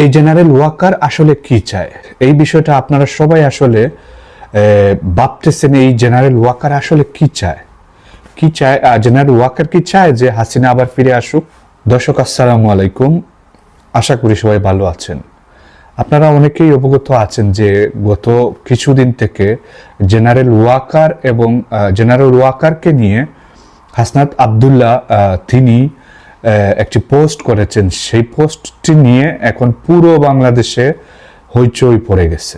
এই জেনারেল ওয়াকার আসলে কি চায়, এই বিষয়টা আপনারা সবাই আসলে ভাবতেছেন। এই জেনারেল ওয়াকার আসলে কি চায়, জেনারেল ওয়াকার কি চায় যে হাসিনা আবার ফিরে আসুক? দর্শক আসসালামু আলাইকুম, আশা করি সবাই ভালো আছেন। আপনারা অনেকেই অবগত আছেন যে গত কিছুদিন থেকে জেনারেল ওয়াকারকে নিয়ে হাসনাত আবদুল্লাহ তিনি একটি পোস্ট করেছেন। সেই পোস্টটি নিয়ে এখন পুরো বাংলাদেশে হইচই পড়ে গেছে।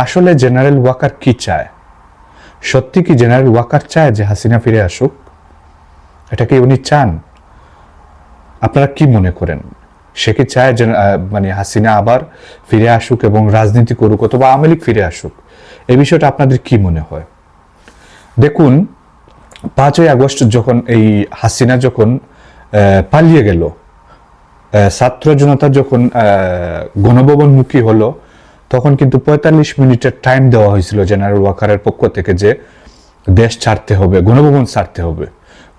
আসলে জেনারেল ওয়াকার কি চায়? সত্যি কি জেনারেল ওয়াকার চায় যে হাসিনা ফিরে আসুক? এটা কি উনি চান? আপনারা কি মনে করেন? সে কি চায় যে হাসিনা আবার ফিরে আসুক এবং রাজনীতি করুক, অথবা আওয়ামী লীগ ফিরে আসুক? এই বিষয়টা আপনাদের কি মনে হয়? দেখুন, 5ই আগস্ট যখন এই হাসিনা যখন পালিয়ে গেল, ছাত্র জনতা যখন গণভবনমুখী হলো, তখন কিন্তু 45 মিনিটের টাইম দেওয়া হয়েছিল জেনারেল ওয়াকারের পক্ষ থেকে যে দেশ ছাড়তে হবে, গণভবন ছাড়তে হবে,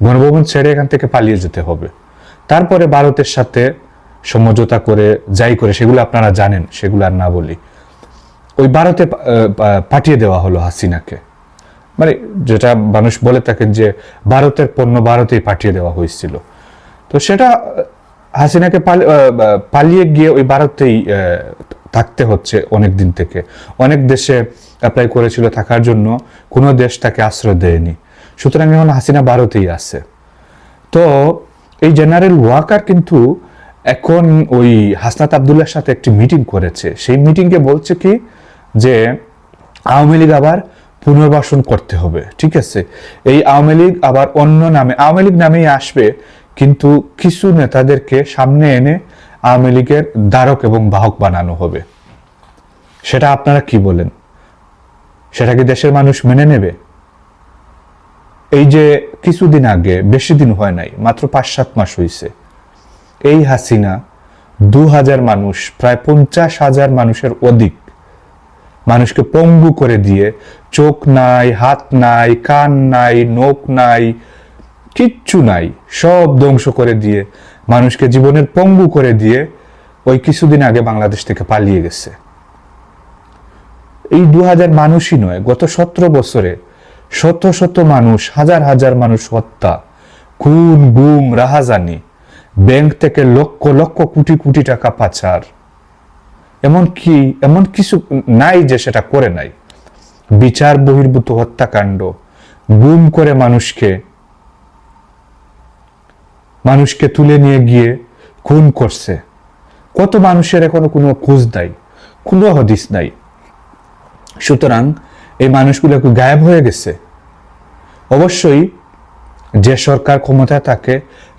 গণভবন ছেড়ে এখান থেকে পালিয়ে যেতে হবে। তারপরে ভারতের সাথে সমঝোতা করে যাই করে, সেগুলো আপনারা জানেন, সেগুলো আর না বলি। ওই ভারতে পাঠিয়ে দেওয়া হলো হাসিনাকে, যেটা মানুষ বলে থাকেন যে ভারতের পণ্য ভারতেই পাঠিয়ে দেওয়া হয়েছিল। তো সেটা হাসিনাকে পালিয়ে গিয়ে ওই ভারতেই থাকতে হচ্ছে অনেক দিন থেকে। অনেক দেশে অ্যাপ্লাই করেছিল থাকার জন্য, কোনো দেশ তাকে আশ্রয় দেয়নি। সুতরাং এখন হাসিনা ভারতেই আছে। তো এই জেনারেল ওয়াকার কিন্তু এখন ওই হাসনাত আবদুল্লাহর সাথে একটি মিটিং করেছে। সেই মিটিংকে বলছে কি যে আওয়ামী লীগ আবার পুনর্বাসন করতে হবে। ঠিক আছে, এই আওয়ামী লীগ আবার অন্য নামে, আওয়ামী লীগ নামেই আসবে, কিন্তু কিছু নেতাদেরকে সামনে এনে আওয়ামী লীগের ধারক এবং বাহক বানানো হবে। সেটা আপনারা কি বলেন? সেটা কি দেশের মানুষ মেনে নেবে? এই যে কিছুদিন আগে, বেশি দিন হয় নাই, মাত্র 5-7 মাস হয়েছে, এই হাসিনা 2000 মানুষ, প্রায় 50,000 মানুষের অধিক মানুষকে পঙ্গু করে দিয়ে, চোখ নাই, হাত নাই, কান নাই, নখ নাই, কিচ্ছু নাই, সব ধ্বংস করে দিয়ে, মানুষকে জীবনের পঙ্গু করে দিয়ে ওই কিছুদিন আগে বাংলাদেশ থেকে পালিয়ে গেছে। এই 2000 মানুষই নয়, গত 17 বছরে শত শত মানুষ, হাজার হাজার মানুষ হত্যা, খুন, গুম, রাহাজানি, ব্যাংক থেকে লক্ষ লক্ষ কোটি কোটি টাকা পাচার, এমন কিছু নাই যে সেটা করে নাই। বিচার বহির্ভূত হত্যাকাণ্ড, গুম করে মানুষকে তুলে নিয়ে গিয়ে খুন করছে। কত মানুষের এখনো কোনো খোঁজ নাই, কোনো হদিস নাই। সুতরাং এই মানুষগুলো গায়েব হয়ে গেছে। অবশ্যই যে সরকার ক্ষমতায় থাকে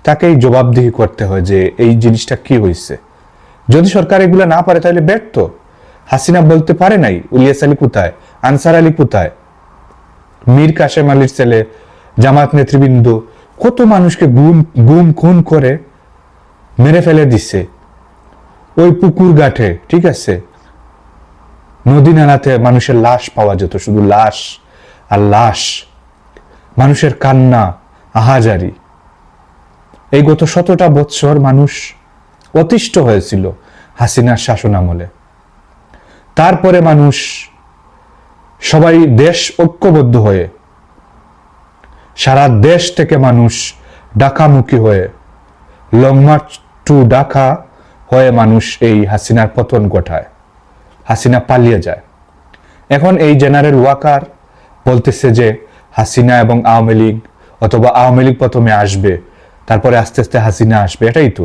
তাকেই জবাবদিহি করতে হয় যে এই জিনিসটা কি হয়েছে। যদি সরকার এগুলো না পারে তাহলে ব্যর্থ। হাসিনা বলতে পারে নাই ইলিয়াস আলী কোথায়, আনসার আলী কোথায়, মীর কাসেম আলীর ছেলে, জামাত নেতৃবৃন্দ কত মানুষকে গুম খুন করে মেরে ফেলে দিছে ওই পুকুর ঘাটে। ঠিক আছে, নদী নালাতে মানুষের লাশ পাওয়া যেত, শুধু লাশ আর লাশ, মানুষের কান্না, আহাজারি। এই গত 17টা বৎসর মানুষ অতিষ্ঠ হয়েছিল হাসিনার শাসন আমলে। তারপরে মানুষ সবাই দেশ ঐক্যবদ্ধ হয়ে, সারা দেশ থেকে মানুষ ঢাকামুখী হয়ে, লং মার্চ টু ঢাকা হয়ে মানুষ এই হাসিনার পতন ঘটায়, হাসিনা পালিয়ে যায়। এখন এই জেনারেল ওয়াকার বলতেছে যে হাসিনা এবং আওয়ামী লীগ, অথবা আওয়ামী লীগ প্রথমে আসবে, তারপরে আস্তে আস্তে হাসিনা আসবে, এটাই তো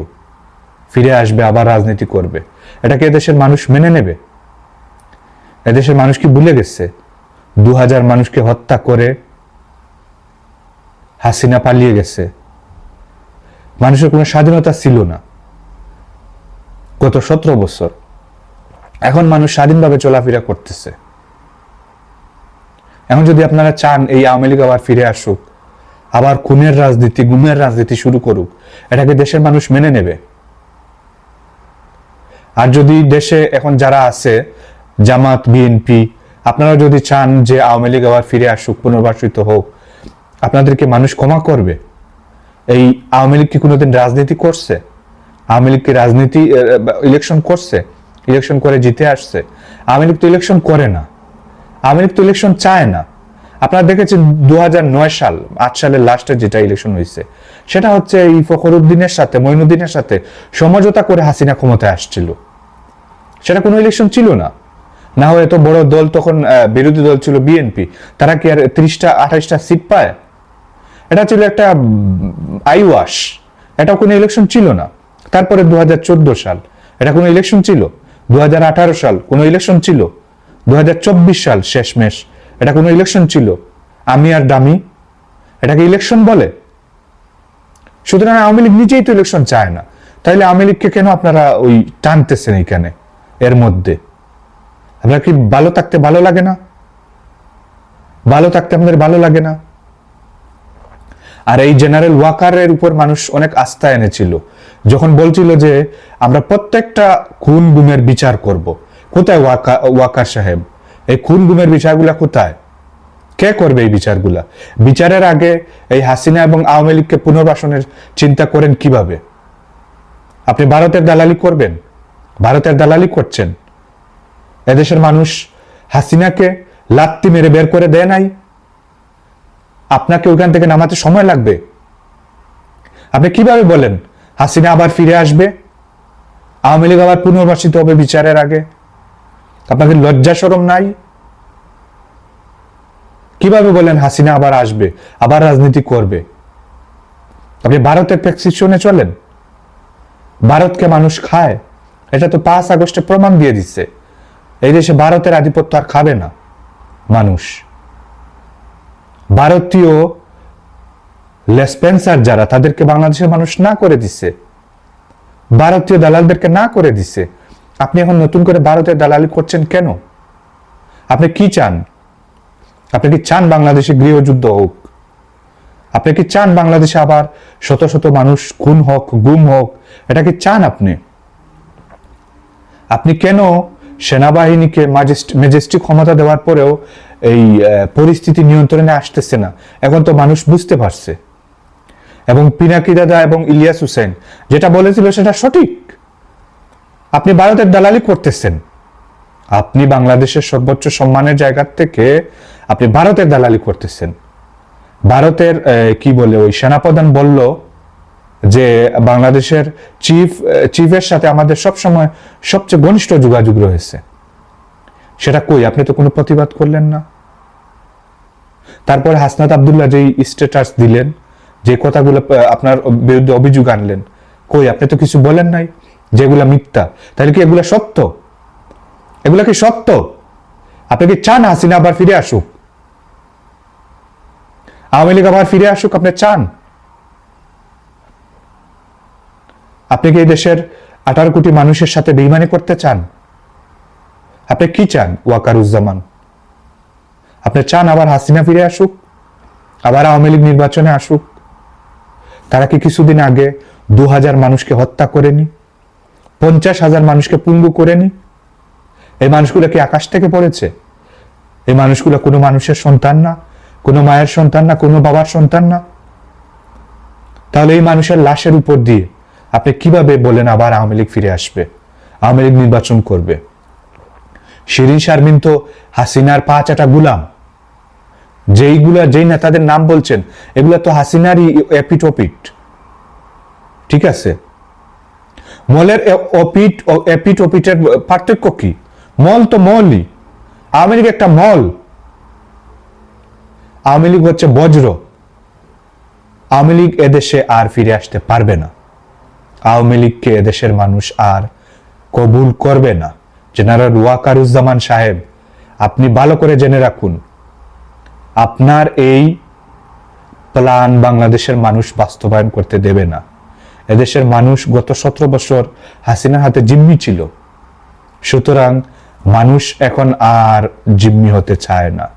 ফিরে আসবে, আবার রাজনীতি করবে। এটাকে এদেশের মানুষ মেনে নেবে? এদেশের মানুষ কি ভুলে গেছে 2000 মানুষকে হত্যা করে হাসিনা পালিয়ে গেছে? মানুষের কোনো স্বাধীনতা ছিল না গত 17 বছর। এখন মানুষ স্বাধীনভাবে চলাফেরা করতেছে। এখন যদি আপনারা চান এই আওয়ামী লীগ আবার ফিরে আসুক, আবার খুনের রাজনীতি, গুমের রাজনীতি শুরু করুক, এটাকে দেশের মানুষ মেনে নেবে? আর যদি দেশে এখন যারা আছে, জামাত, বিএনপি, আপনারা যদি চান যে আওয়ামী লীগ আবার ফিরে আসুক, পুনর্বাসিত হোক, আপনাদেরকে মানুষ ক্ষমা করবে? এই আওয়ামী লীগ কি কোনোদিন রাজনীতি করছে? আওয়ামী লীগ কি রাজনীতি ইলেকশন করছে? ইলেকশন করে জিতে আসছে। আওয়ামী লীগ তো ইলেকশন করে না, আওয়ামী লীগ তো ইলেকশন চায় না। আপনারা দেখেছেন 2009 সাল 8 সালের লাস্টে যেটা ইলেকশন হয়েছে, সেটা হচ্ছে এই ফখরুদ্দিনের সাথে, মঈনুদ্দিনের সাথে সমঝোতা করে হাসিনা ক্ষমতায় আসছিল। সেটা কোনো ইলেকশন ছিল না। না হয় এত বড় দল তখন বিরোধী দল ছিল বিএনপি, তারা কি আর 30টা 28টা সিট পায়? এটা ছিল একটা আইওয়াশ, এটা কোনো ইলেকশন ছিল না। তারপরে 2014 সাল, এটা কোনো ইলেকশন ছিল? 2018 সাল কোনো ইলেকশন ছিল? 2024 সাল শেষমেশ, এটা কোনো ইলেকশন ছিল? আমি আর দামি, এটাকে ইলেকশন বলে? সুতরাং আওয়ামী লীগ নিজেই তো ইলেকশন চায় না, তাইলে আওয়ামী লীগকে কেন আপনারা ওই টানতেছেন এইখানে এর মধ্যে? আপনার কি ভালো থাকতে ভালো লাগে না? ভালো থাকতে আপনাদের ভালো লাগে না? আর এই জেনারেল ওয়াকারের উপর মানুষ অনেক আস্থা এনেছিল, যখন বলছিল যে আমরা প্রত্যেকটা খুন গুমের বিচার করব। কোথায় ওয়াকার সাহেব? এই খুন গুমের বিচারগুলা কোথায়? কে করবে এই বিচারগুলা? বিচারের আগে এই হাসিনা এবং আওয়ামী লীগকে পুনর্বাসনের চিন্তা করেন কিভাবে? আপনি ভারতের দালালি করবেন? ভারতের দালালি করছেন। এদেশের মানুষ হাসিনাকে লাত্তি মেরে বের করে দেয় নাই, আপনাকে ওইখান থেকে নামাতে সময় লাগবে। আপনি কিভাবে বলেন হাসিনা আবার ফিরে আসবে, আওয়ামী লীগ আবার পুনর্বাসিত হবে বিচারের আগে? আপনাকে লজ্জা শরম নাই? কিভাবে বলেন হাসিনা আবার আসবে, আবার রাজনীতি করবে? আপনি ভারতের প্রেসক্রিপশনে চলেন? ভারতকে মানুষ খায়, এটা তো 5 আগস্টে প্রমাণ দিয়ে দিচ্ছে। এই দেশে ভারতের আধিপত্য আর খাবে না মানুষ। ভারতীয় লেসপেন্সার যারা, তাদেরকে বাংলাদেশের মানুষ না করে দিচ্ছে, ভারতীয় দালালদেরকে না করে দিচ্ছে। আপনি এখন নতুন করে ভারতের দালালি করছেন কেন? আপনি কি চান? আপনি কি চান বাংলাদেশে গৃহযুদ্ধ হোক? আপনি কি চান বাংলাদেশে আবার শত শত মানুষ খুন হোক, গুম হোক? এটা কি চান আপনি? আপনি কেন সেনাবাহিনীকে ম্যাজেস্টিক ক্ষমতা দেওয়ার পরেও এই পরিস্থিতি নিয়ন্ত্রণে আসতেছে না? এখন তো মানুষ বুঝতে পারছে, এবং পিনাকি দাদা এবং ইলিয়াস হোসেন যেটা বলেছিল সেটা সঠিক। আপনি ভারতের দালালি করতেছেন, আপনি বাংলাদেশের সর্বোচ্চ সম্মানের জায়গা থেকে আপনি ভারতের দালালি করতেছেন। ভারতের কি বলে ওই সেনাপ্রধান বলল যে বাংলাদেশের চিফের সাথে আমাদের সবসময় সবচেয়ে ঘনিষ্ঠ যোগাযোগ রয়েছে। সেটা কই? আপনি তো কোনো প্রতিবাদ করলেন না। তারপরে হাসনাত আব্দুল্লাহ যেই স্ট্যাটাস দিলেন, যে কথাগুলো আপনার বিরুদ্ধে অভিযোগ আনলেন, কই? আপনি তো কিছু বলেন নাই যেগুলা মিথ্যা। তাহলে কি এগুলা সত্য? এগুলা কি সত্য? আপনি কি চান হাসিনা আবার ফিরে আসুক, আওয়ামী লীগ আবার ফিরে আসুক? আপনি চান? আপনি কি এই দেশের 18 কোটি মানুষের সাথে বেইমানি করতে চান? আপনি কি চান ওয়াকারুজ্জামান? আপনি চান আবার হাসিনা ফিরে আসুক, আবার আওয়ামী লীগ নির্বাচনে আসুক? তারা কি কিছুদিন আগে 2000 মানুষকে হত্যা করেনি? 50,000 মানুষকে পঙ্গু করেনি? এই মানুষগুলো কি আকাশ থেকে পড়েছে? এই মানুষগুলো কোনো মানুষের সন্তান না, কোনো মায়ের সন্তান না, কোনো বাবার সন্তান না? তাহলে এই মানুষের লাশের উপর দিয়ে আপনি কিভাবে বলেন আবার আওয়ামী লীগ ফিরে আসবে, আওয়ামী লীগ নির্বাচন করবে? শিরিন শারমিন তো হাসিনার 5 আটা গুলাম। যেই নেতাদের নাম বলছেন এগুলা তো হাসিনারই এপিটোপিট। ঠিক আছে? মলের এপিটোপিটের পার্থক্য কি? মল তো মলই। আওয়ামী লীগ একটা মল, আওয়ামী লীগ হচ্ছে বজ্র। আওয়ামী লীগ এদেশে আর ফিরে আসতে পারবে না। আওয়ামী লীগকে এদেশের মানুষ আর কবুল করবে না। জেনারেল ওয়াকারুজ্জামান সাহেব, আপনি ভালো করে জেনে রাখুন, আপনার এই প্ল্যান বাংলাদেশের মানুষ বাস্তবায়ন করতে দেবে না। এদেশের মানুষ গত 17 বছর হাসিনার হাতে জিম্মি ছিল, সুতরাং মানুষ এখন আর জিম্মি হতে চায় না।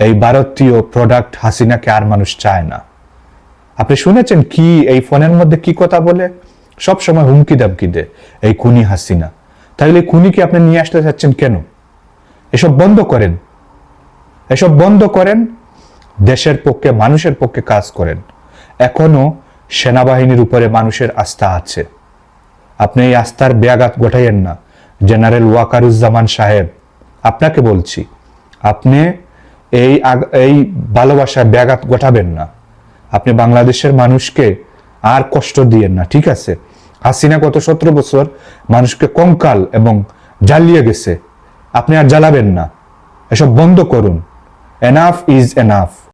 এই ভারতীয় প্রোডাক্ট হাসিনাকে আর মানুষ চায় না। আপনি শুনেছেন কি এই ফোনের মধ্যে কি কথা বলে? সব সময় হুমকি দামকি দে এই খুনি হাসিনা। তাহলে এই খুনিকে আপনি নিয়ে আসতে চাচ্ছেন কেন? এসব বন্ধ করেন, এসব বন্ধ করেন। দেশের পক্ষে, মানুষের পক্ষে কাজ করেন। এখনো সেনাবাহিনীর উপরে মানুষের আস্থা আছে, আপনি এই আস্থার ব্যাঘাত ঘটাইয়েন না। জেনারেল ওয়াকারুজ্জামান সাহেব, আপনাকে বলছি, আপনি এই ভালোবাসার ব্যাঘাত ঘটাবেন না। আপনি বাংলাদেশের মানুষকে আর কষ্ট দিয়েন না, ঠিক আছে? হাসিনা গত 17 বছর মানুষকে কঙ্কাল এবং জ্বালিয়ে গেছে, আপনি আর জ্বালাবেন না। এসব বন্ধ করুন। Enough is enough.